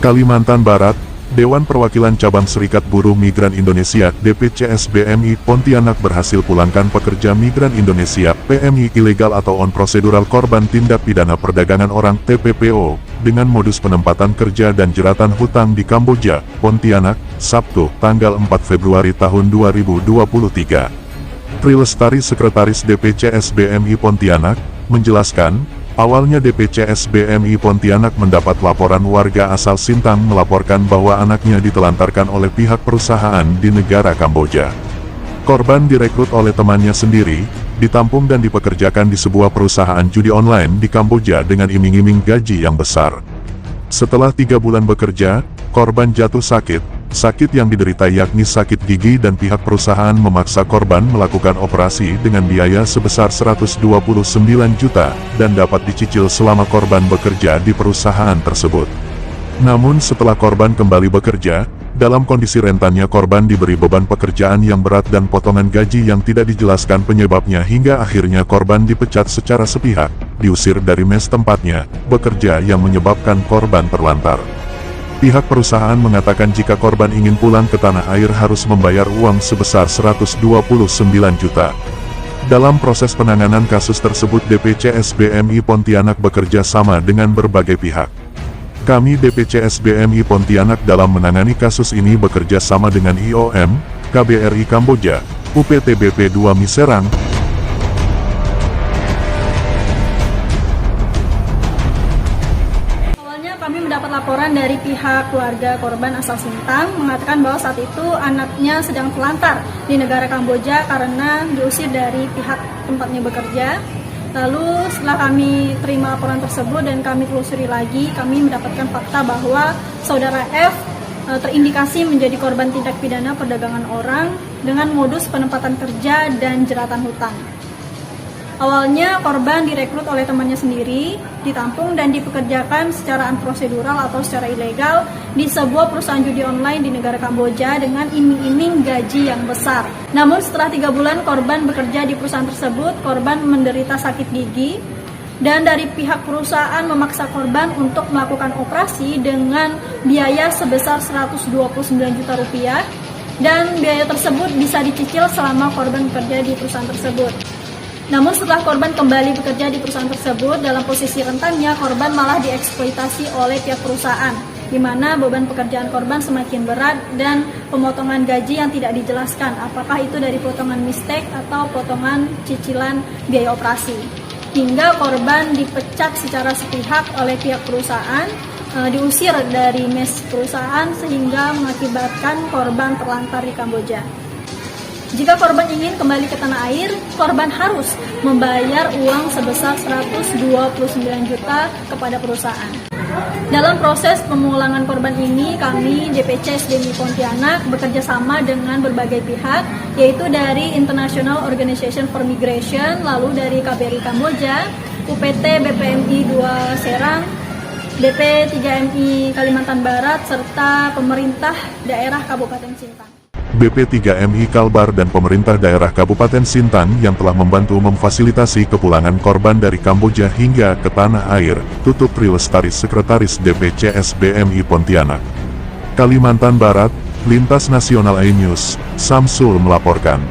Kalimantan Barat, Dewan Perwakilan Cabang Serikat Buruh Migran Indonesia (DPCSBMI) Pontianak berhasil pulangkan pekerja migran Indonesia (PMI) ilegal atau on-prosedural korban tindak pidana perdagangan orang (TPPO) dengan modus penempatan kerja dan jeratan hutang di Kamboja, Pontianak, Sabtu, tanggal 4 Februari tahun 2023. Tri Lestari, Sekretaris DPCSBMI Pontianak, menjelaskan, awalnya DPCSBMI Pontianak mendapat laporan warga asal Sintang melaporkan bahwa anaknya ditelantarkan oleh pihak perusahaan di negara Kamboja. Korban direkrut oleh temannya sendiri, ditampung dan dipekerjakan di sebuah perusahaan judi online di Kamboja dengan iming-iming gaji yang besar. Setelah 3 bulan bekerja, korban jatuh sakit yang diderita yakni sakit gigi dan pihak perusahaan memaksa korban melakukan operasi dengan biaya sebesar 129 juta dan dapat dicicil selama korban bekerja di perusahaan tersebut. Namun setelah korban kembali bekerja, dalam kondisi rentannya korban diberi beban pekerjaan yang berat dan potongan gaji yang tidak dijelaskan penyebabnya hingga akhirnya korban dipecat secara sepihak, diusir dari mes tempatnya bekerja yang menyebabkan korban terlantar. Pihak perusahaan mengatakan jika korban ingin pulang ke tanah air harus membayar uang sebesar 129 juta. Dalam proses penanganan kasus tersebut DPCSBMI Pontianak bekerja sama dengan berbagai pihak. Kami DPCSBMI Pontianak dalam menangani kasus ini bekerja sama dengan IOM, KBRI Kamboja, UPTBP 2 Miserang, kami mendapat laporan dari pihak keluarga korban asal Sintang mengatakan bahwa saat itu anaknya sedang terlantar di negara Kamboja karena diusir dari pihak tempatnya bekerja. Lalu setelah kami terima laporan tersebut dan kami telusuri lagi, kami mendapatkan fakta bahwa saudara F terindikasi menjadi korban tindak pidana perdagangan orang dengan modus penempatan kerja dan jeratan hutang. Awalnya korban direkrut oleh temannya sendiri, ditampung dan dipekerjakan secara unprosedural atau secara ilegal di sebuah perusahaan judi online di negara Kamboja dengan iming-iming gaji yang besar. Namun setelah 3 bulan korban bekerja di perusahaan tersebut, korban menderita sakit gigi dan dari pihak perusahaan memaksa korban untuk melakukan operasi dengan biaya sebesar 129 juta rupiah dan biaya tersebut bisa dicicil selama korban bekerja di perusahaan tersebut. Namun setelah korban kembali bekerja di perusahaan tersebut, dalam posisi rentannya, korban malah dieksploitasi oleh pihak perusahaan, di mana beban pekerjaan korban semakin berat dan pemotongan gaji yang tidak dijelaskan, apakah itu dari potongan mistake atau potongan cicilan biaya operasi. Hingga korban dipecat secara sepihak oleh pihak perusahaan, diusir dari mes perusahaan sehingga mengakibatkan korban terlantar di Kamboja. Jika korban ingin kembali ke tanah air, korban harus membayar uang sebesar 129 juta kepada perusahaan. Dalam proses pemulangan korban ini, kami DPCSBMI Pontianak bekerja sama dengan berbagai pihak, yaitu dari International Organization for Migration, lalu dari KBRI Kamboja, UPT BPMI 2 Serang, BP3MI Kalimantan Barat, serta pemerintah daerah Kabupaten Sintang. BP3MI Kalbar dan pemerintah daerah Kabupaten Sintang yang telah membantu memfasilitasi kepulangan korban dari Kamboja hingga ke tanah air, tutup Tri Lestari, Sekretaris DPCSBMI Pontianak. Kalimantan Barat, Lintas Nasional iNews, Samsul melaporkan.